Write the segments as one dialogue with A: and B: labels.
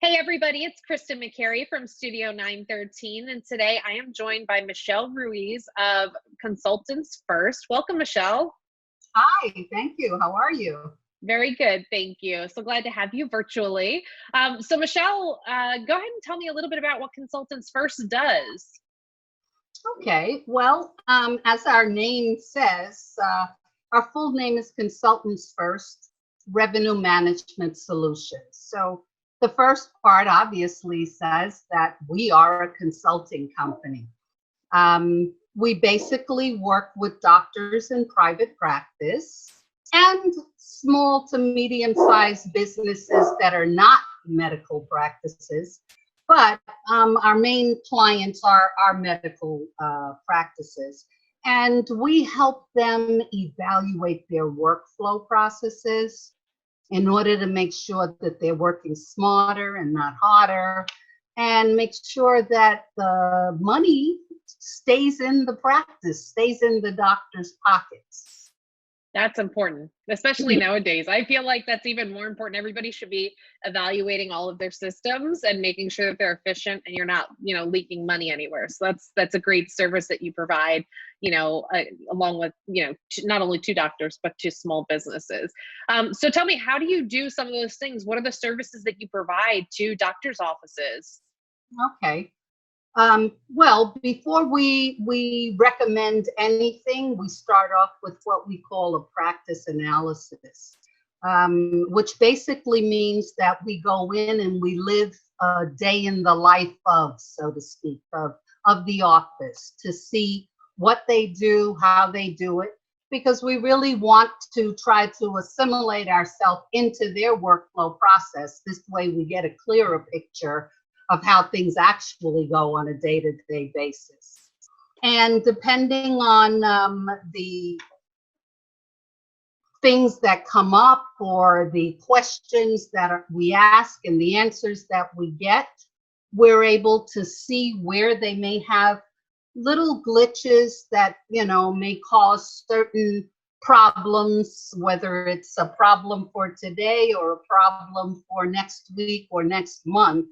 A: Hey everybody, it's Kristin McCary from Studio 913, and today I am joined by Michelle Ruiz of Consultants First. Welcome, Michelle.
B: Hi, thank you. How are you?
A: Very good, thank you. So glad to have you virtually. So Michelle, go ahead and tell me a little bit about what Consultants First does.
B: Okay, well, as our name says, our full name is Consultants First Revenue Management Solutions. So the first part obviously says that we are a consulting company. We basically work with doctors in private practice and small to medium-sized businesses that are not medical practices, but our main clients are our medical practices. And we help them evaluate their workflow processes in order to make sure that they're working smarter and not harder, and make sure that the money stays in the practice, stays in the doctor's pockets.
A: That's important, especially nowadays. I feel like that's even more important. Everybody should be evaluating all of their systems and making sure that they're efficient and you're not, leaking money anywhere. So that's a great service that you provide, along with, not only to doctors, but to small businesses. So tell me, how do you do some of those things? What are the services that you provide to doctors' offices?
B: Okay. Well, before we recommend anything, we start off with what we call a practice analysis, which basically means that we go in and we live a day in the life of, so to speak, of the office to see what they do, how they do it, because we really want to try to assimilate ourselves into their workflow process. This way we get a clearer picture of how things actually go on a day-to-day basis. And depending on the things that come up or the questions that we ask and the answers that we get, we're able to see where they may have little glitches that, may cause certain problems, whether it's a problem for today or a problem for next week or next month.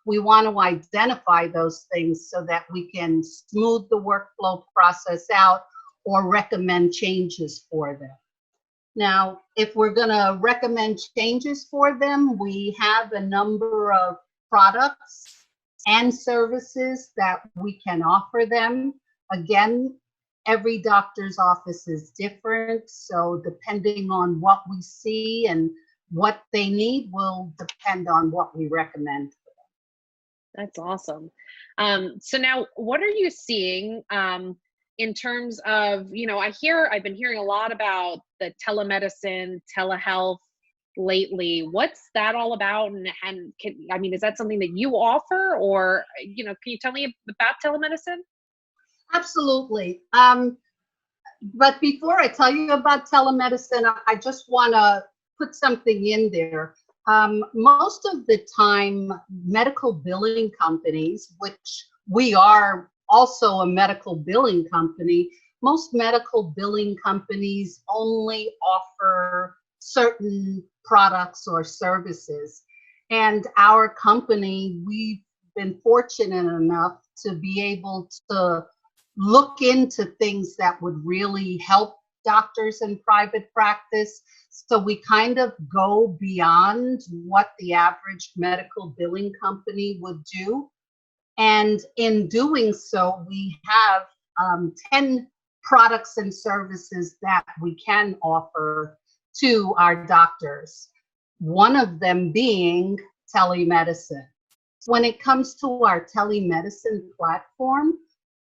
B: We want to identify those things so that we can smooth the workflow process out or recommend changes for them. Now, if we're going to recommend changes for them, we have a number of products and services that we can offer them. Again, every doctor's office is different, so depending on what we see and what they need will depend on what we recommend.
A: That's awesome. So now what are you seeing in terms of, I've been hearing a lot about the telemedicine, telehealth lately. What's that all about? And is that something that you offer, or, can you tell me about telemedicine?
B: Absolutely. But before I tell you about telemedicine, I just want to put something in there. Most of the time, medical billing companies, which we are also a medical billing company, most medical billing companies only offer certain products or services. And our company, we've been fortunate enough to be able to look into things that would really help doctors in private practice. So we kind of go beyond what the average medical billing company would do. And in doing so, we have 10 products and services that we can offer to our doctors. One of them being telemedicine. When it comes to our telemedicine platform,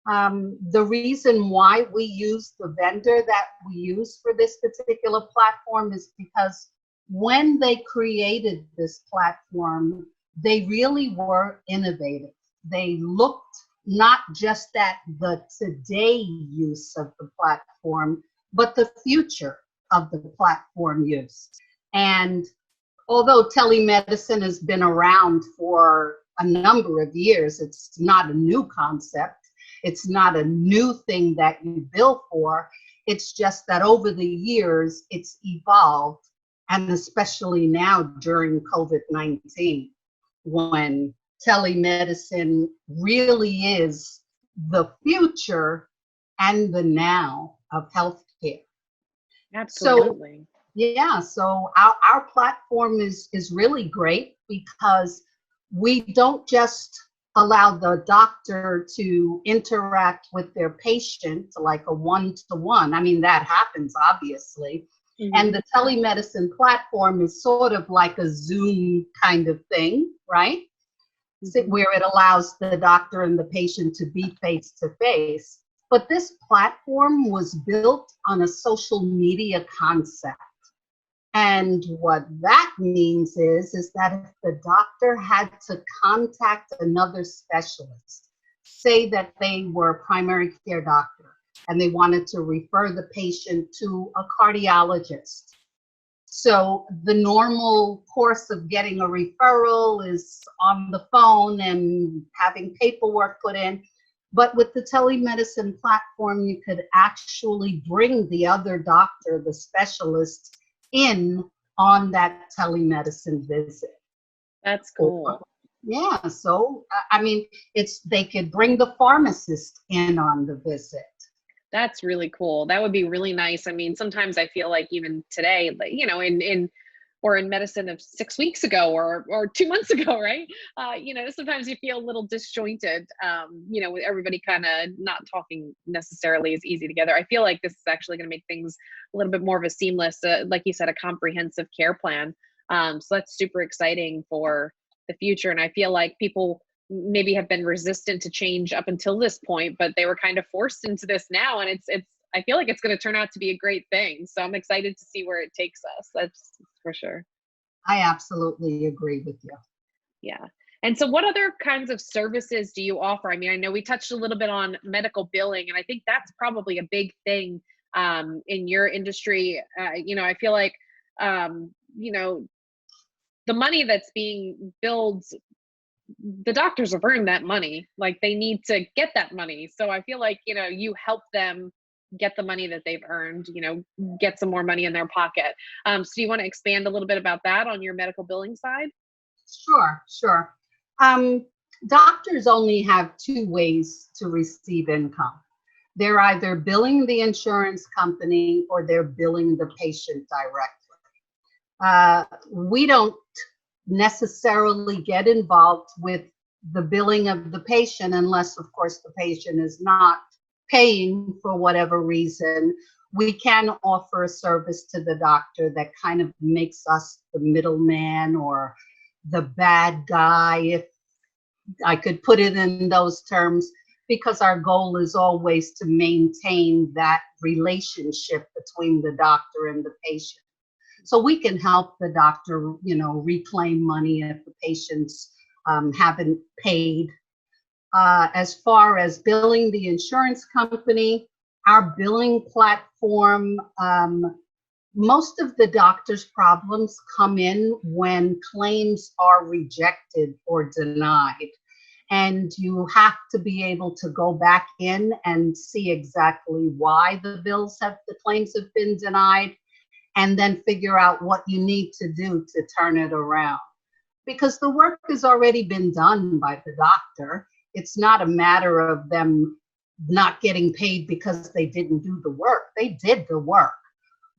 B: the reason why we use the vendor that we use for this particular platform is because when they created this platform, they really were innovative. They looked not just at the today use of the platform, but the future of the platform use. And although telemedicine has been around for a number of years, it's not a new concept. It's not a new thing that you bill for. It's just that over the years, it's evolved, and especially now during COVID-19. when telemedicine really is the future and the now of healthcare. So
A: Absolutely.
B: yeah, so our platform is really great because we don't just allow the doctor to interact with their patient like a one-to-one. I mean, that happens obviously. And
A: Hmm.
B: the telemedicine platform is sort of like a Zoom kind of thing, right?
A: Hmm.
B: Where it allows the doctor and the patient to be face to face. But this platform was built on a social media concept. And what that means is that if the doctor had to contact another specialist, say that they were a primary care doctor and they wanted to refer the patient to a cardiologist. So the normal course of getting a referral is on the phone and having paperwork put in. But with the telemedicine platform, you could actually bring the other doctor, the specialist, in on that telemedicine visit.
A: That's
B: Or,
A: cool.
B: yeah, so I mean, they could bring the pharmacist in on the visit.
A: That's really cool. That would be really nice. I mean, sometimes I feel like even today, like, in or in medicine of 6 weeks ago or 2 months ago, right? Sometimes you feel a little disjointed. With everybody kind of not talking necessarily as easy together. I feel like this is actually going to make things a little bit more of a seamless, like you said, a comprehensive care plan. So that's super exciting for the future. And I feel like people maybe have been resistant to change up until this point, but they were kind of forced into this now, and it's I feel like it's going to turn out to be a great thing. So I'm excited to see where it takes us. That's for sure.
B: I absolutely agree with you.
A: Yeah. And so what other kinds of services do you offer? I mean, I know we touched a little bit on medical billing, and I think that's probably a big thing in your industry. I feel like the money that's being billed, the doctors have earned that money. Like, they need to get that money. So I feel like, you help them get the money that they've earned, get some more money in their pocket. So do you want to expand a little bit about that on your medical billing side?
B: Sure, sure. Um, Doctors only have two ways to receive income. They're either billing the insurance company or they're billing the patient directly. We don't necessarily get involved with the billing of the patient unless, of course, the patient is not paying for whatever reason. We can offer a service to the doctor that kind of makes us the middleman or the bad guy, if I could put it in those terms, because our goal is always to maintain that relationship between the doctor and the patient. So we can help the doctor, reclaim money if the patients haven't paid. As far as billing the insurance company, our billing platform, most of the doctor's problems come in when claims are rejected or denied. And you have to be able to go back in and see exactly why the claims have been denied, and then figure out what you need to do to turn it around. Because the work has already been done by the doctor. It's not a matter of them not getting paid because they didn't do the work. They did the work.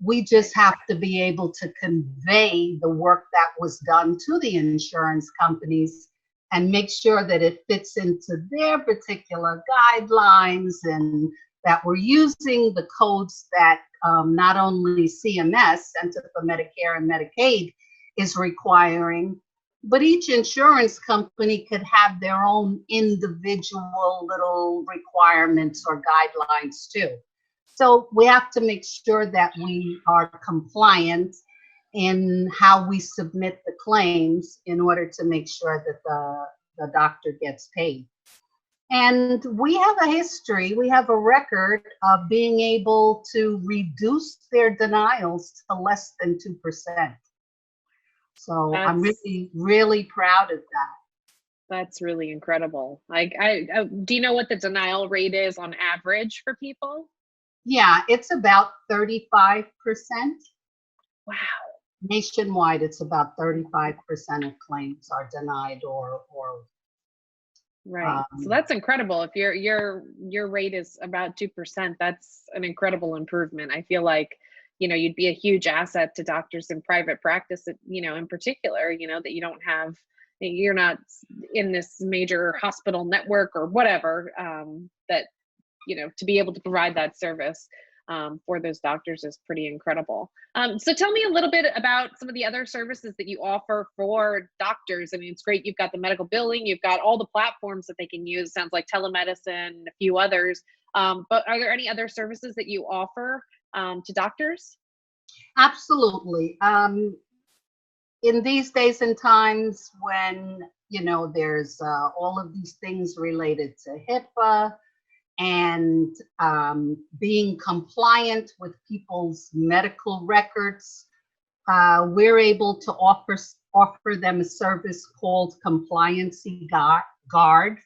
B: We just have to be able to convey the work that was done to the insurance companies and make sure that it fits into their particular guidelines and that we're using the codes that not only CMS, Center for Medicare and Medicaid, is requiring, but each insurance company could have their own individual little requirements or guidelines too. So we have to make sure that we are compliant in how we submit the claims in order to make sure that the doctor gets paid. And we have a history, we have a record of being able to reduce their denials to less than 2%. So I'm
A: That's
B: really, really proud of that.
A: that's really incredible. Like, I do you know what the denial rate is on average for people?
B: Yeah, it's about 35%.
A: Wow.
B: Nationwide, it's about 35% of claims are denied or
A: Right. So that's incredible. If your rate is about 2%, that's an incredible improvement. I feel like, you'd be a huge asset to doctors in private practice, in particular, that you're not in this major hospital network or whatever, that, to be able to provide that service for those doctors is pretty incredible. So tell me a little bit about some of the other services that you offer for doctors. I mean, it's great. You've got the medical billing, you've got all the platforms that they can use. Sounds like telemedicine, a few others. But are there any other services that you offer to doctors?
B: Absolutely. In these days and times when, there's all of these things related to HIPAA and being compliant with people's medical records, we're able to offer them a service called Compliancy Guard,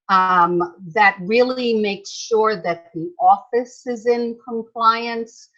B: that really makes sure that the office is in compliance,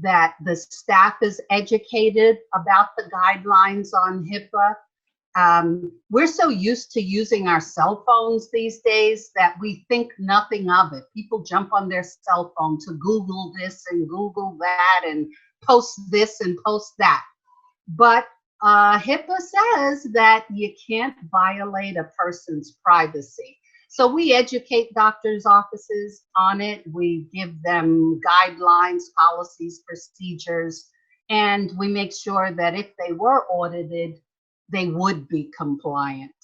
B: that the staff is educated about the guidelines on HIPAA. We're so used to using our cell phones these days that we think nothing of it. People jump on their cell phone to Google this and Google that and post this and post that. But HIPAA says that you can't violate a person's privacy. So we educate doctors' offices on it. We give them guidelines, policies, procedures, and we make sure that if they were audited, they would be compliant.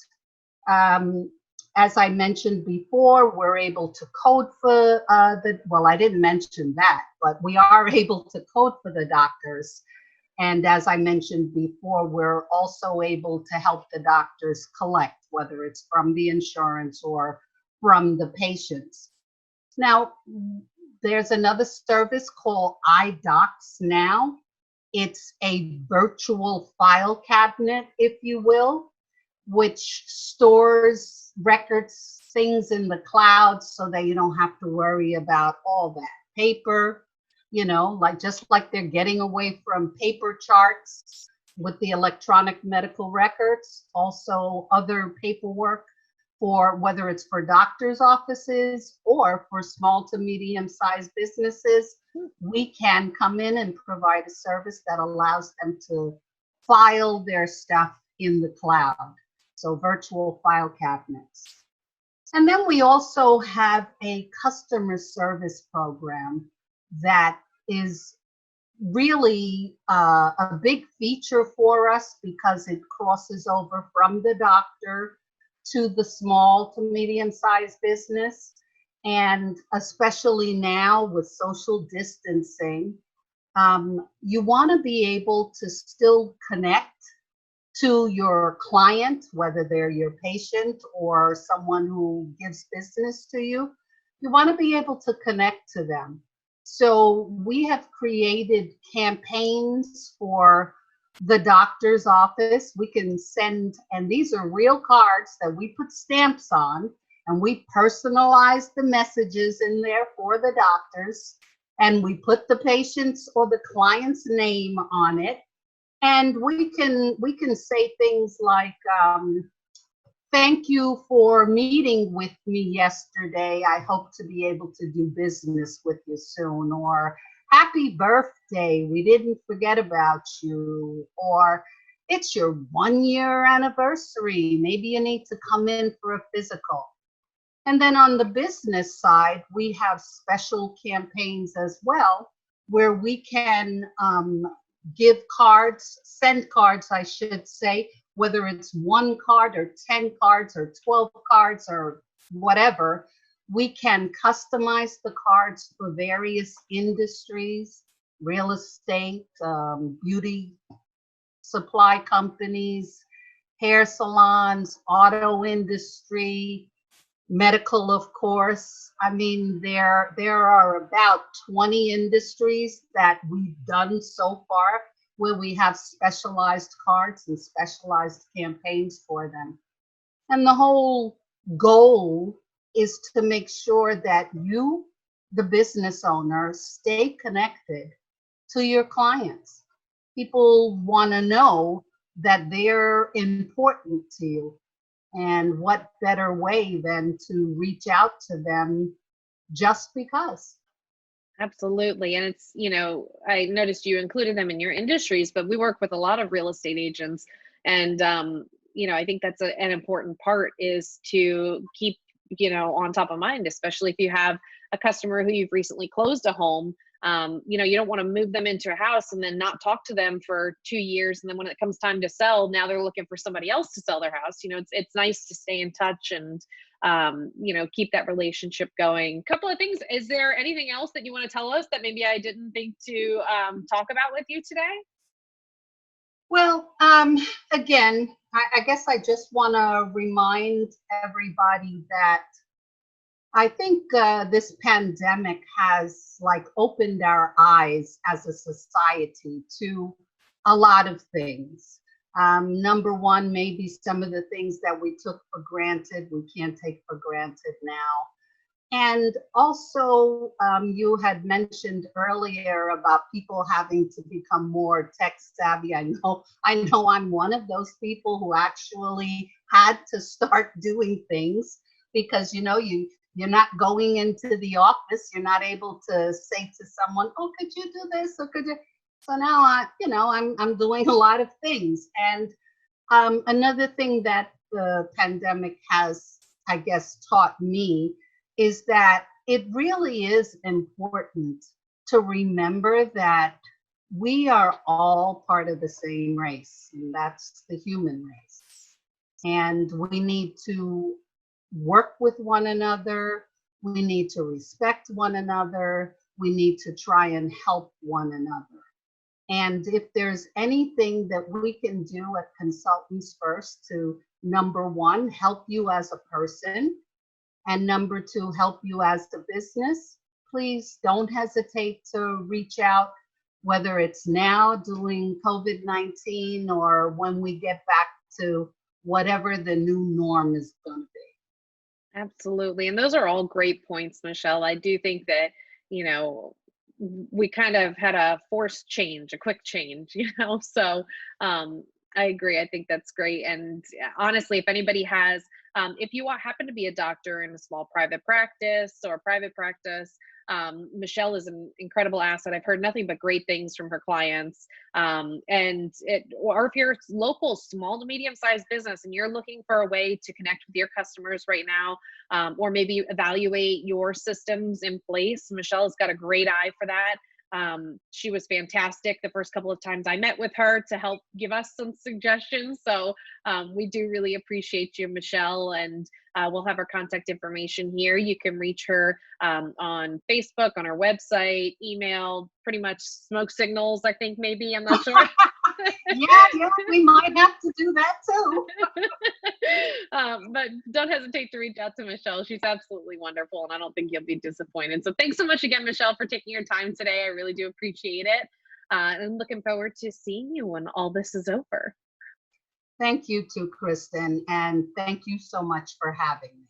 B: As I mentioned before, we're able to code for well, I didn't mention that, but we are able to code for the doctors. And as I mentioned before, we're also able to help the doctors collect, whether it's from the insurance or from the patients. Now, there's another service called iDocs Now. It's a virtual file cabinet, if you will, which stores records, things in the cloud so that you don't have to worry about all that paper, just like they're getting away from paper charts with the electronic medical records, also other paperwork for whether it's for doctors' offices or for small to medium-sized businesses. We can come in and provide a service that allows them to file their stuff in the cloud. So virtual file cabinets. And then we also have a customer service program that is really a big feature for us because it crosses over from the doctor to the small to medium-sized business. And especially now with social distancing, you want to be able to still connect to your client, whether they're your patient or someone who gives business to you. You want to be able to connect to them. So we have created campaigns for the doctor's office. We can send, and these are real cards that we put stamps on, and we personalize the messages in there for the doctors, and we put the patient's or the client's name on it. And we can say things like, thank you for meeting with me yesterday. I hope to be able to do business with you soon. Or happy birthday, we didn't forget about you. Or it's your 1-year anniversary. Maybe you need to come in for a physical. And then on the business side, we have special campaigns as well, where we can give cards, send cards, I should say, whether it's 1 card or 10 cards or 12 cards or whatever. We can customize the cards for various industries, real estate, beauty supply companies, hair salons, auto industry, medical, of course. I mean, there are about 20 industries that we've done so far where we have specialized cards and specialized campaigns for them. And the whole goal is to make sure that you, the business owner, stay connected to your clients. people want to know that they're important to you. And what better way than to reach out to them just because?
A: Absolutely. And it's, I noticed you included them in your industries, but we work with a lot of real estate agents. And, I think that's an important part is to keep, on top of mind, especially if you have a customer who you've recently closed a home. You don't want to move them into a house and then not talk to them for 2 years. And then when it comes time to sell, now they're looking for somebody else to sell their house. It's nice to stay in touch and, keep that relationship going. Couple of things. Is there anything else that you want to tell us that maybe I didn't think to talk about with you today?
B: Well, again, I guess I just want to remind everybody that I think this pandemic has like opened our eyes as a society to a lot of things. Number one, maybe some of the things that we took for granted, we can't take for granted now. And also, you had mentioned earlier about people having to become more tech savvy. I know I'm one of those people who actually had to start doing things because, you're not going into the office. You're not able to say to someone, "Oh, could you do this?" Or could you? So now I'm doing a lot of things. And another thing that the pandemic has, I guess, taught me is that it really is important to remember that we are all part of the same race, and that's the human race. And we need to work with one another. We need to respect one another. We need to try and help one another. And if there's anything that we can do at Consultants First to, number one, help you as a person, and number two, help you as a business, please don't hesitate to reach out, whether it's now during COVID-19 or when we get back to whatever the new norm is going to be.
A: Absolutely. And those are all great points, Michelle. I do think that, we kind of had a forced change, a quick change, so I agree. I think that's great. And honestly, if anybody has, if you happen to be a doctor in a small private practice or private practice, Michelle is an incredible asset. I've heard nothing but great things from her clients. Or if you're a local, small to medium sized business and you're looking for a way to connect with your customers right now, or maybe evaluate your systems in place, Michelle's got a great eye for that. She was fantastic the first couple of times I met with her to help give us some suggestions. So we do really appreciate you, Michelle, and we'll have her contact information here. You can reach her on Facebook, on our website, email, pretty much smoke signals, I think maybe, I'm not sure.
B: Yeah, we might have to do that too.
A: But don't hesitate to reach out to Michelle. She's absolutely wonderful, and I don't think you'll be disappointed. So thanks so much again, Michelle, for taking your time today. I really do appreciate it. And looking forward to seeing you when all this is over.
B: Thank you too, Kristin, and thank you so much for having me.